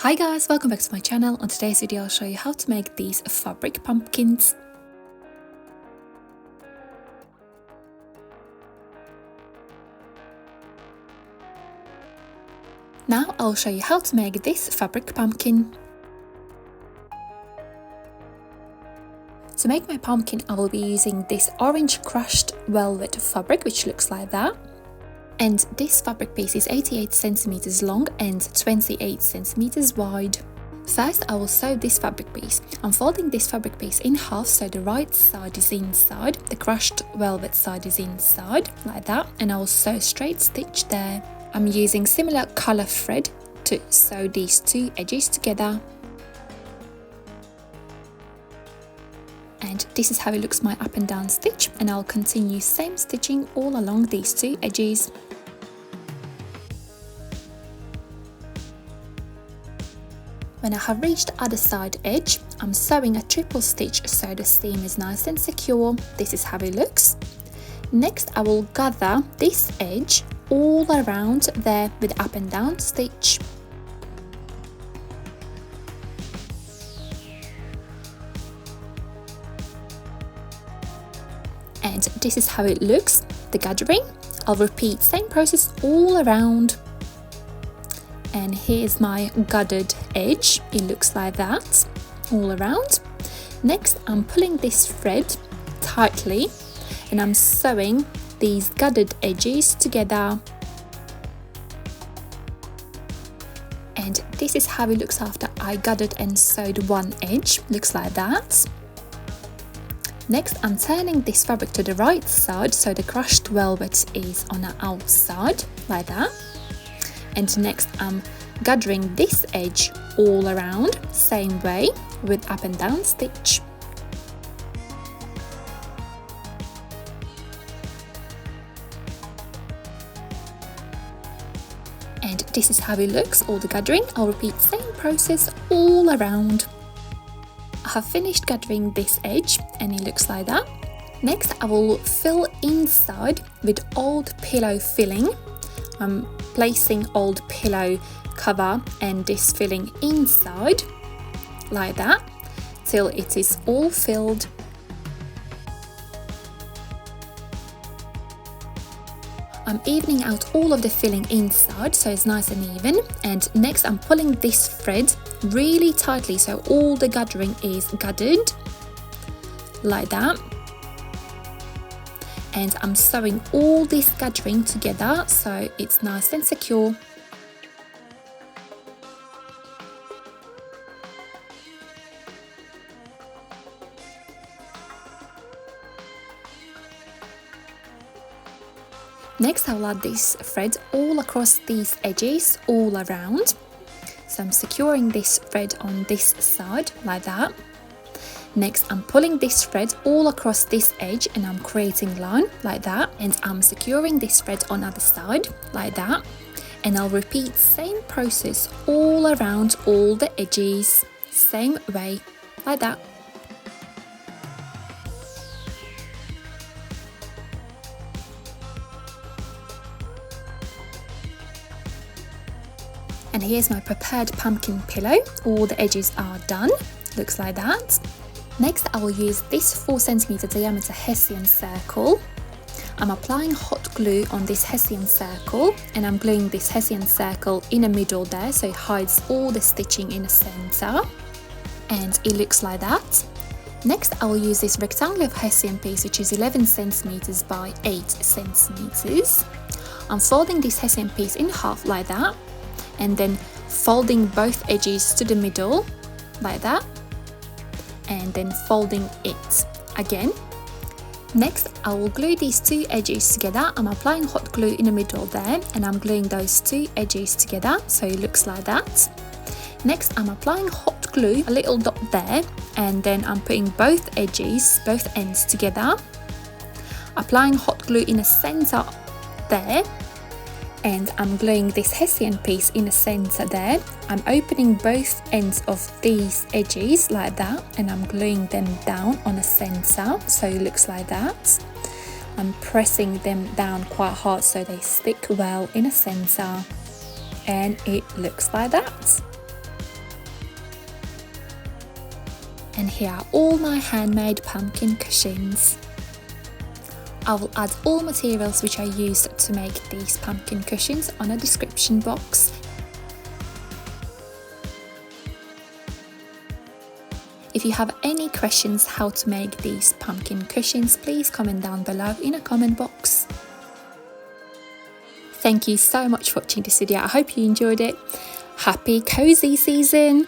Hi guys, welcome back to my channel. On today's video I'll show you how to make these fabric pumpkins. Now I'll show you how to make this fabric pumpkin. To make my pumpkin I will be using this orange crushed velvet fabric, which looks like that. And this fabric piece is 88 centimeters long and 28 centimeters wide. First I will sew this fabric piece. I'm folding this fabric piece in half so the right side is inside, the crushed velvet side is inside, like that, and I will sew straight stitch there. I'm using similar color thread to sew these two edges together. And this is how it looks my up and down stitch, and I'll continue same stitching all along these two edges. When I have reached the other side edge, I'm sewing a triple stitch so the seam is nice and secure. This is how it looks. Next I will gather this edge all around there with up and down stitch. And this is how it looks, the gathering. I'll repeat same process all around. And here's my gathered edge, it looks like that all around. Next I'm pulling this thread tightly and I'm sewing these gathered edges together. And this is how it looks after I gathered and sewed one edge, looks like that. Next I'm turning this fabric to the right side so the crushed velvet is on the outside, like that. And next I'm gathering this edge all around, same way, with up and down stitch. And this is how it looks, all the gathering. I'll repeat same process all around. I have finished gathering this edge and it looks like that. Next I will fill inside with old pillow filling. I'm placing old pillow cover and this filling inside like that till it is all filled. I'm evening out all of the filling inside so it's nice and even, and next I'm pulling this thread really tightly so all the gathering is gathered like that. And I'm sewing all this gathering together so it's nice and secure. Next I'll add this thread all across these edges all around. So I'm securing this thread on this side like that. Next I'm pulling this thread all across this edge and I'm creating line like that, and I'm securing this thread on the other side like that, and I'll repeat same process all around all the edges, same way like that. And here's my prepared pumpkin pillow, all the edges are done, looks like that. Next I will use this 4 cm diameter Hessian circle. I'm applying hot glue on this Hessian circle and I'm gluing this Hessian circle in the middle there so it hides all the stitching in the center, and it looks like that. Next I will use this rectangular Hessian piece which is 11 cm by 8 cm. I'm folding this Hessian piece in half like that and then folding both edges to the middle like that, and then folding it again. Next I will glue these two edges together. I'm applying hot glue in the middle there and I'm gluing those two edges together so it looks like that. Next I'm applying hot glue, a little dot there, and then I'm putting both edges, both ends together, applying hot glue in the center there, and I'm gluing this Hessian piece in the center there. I'm opening both ends of these edges like that and I'm gluing them down on the center so it looks like that. I'm pressing them down quite hard so they stick well in the center, and it looks like that. And here are all my handmade pumpkin cushions. I will add all materials which I used to make these pumpkin cushions on a description box. If you have any questions how to make these pumpkin cushions, please comment down below in a comment box. Thank you so much for watching this video. I hope you enjoyed it. Happy cozy season!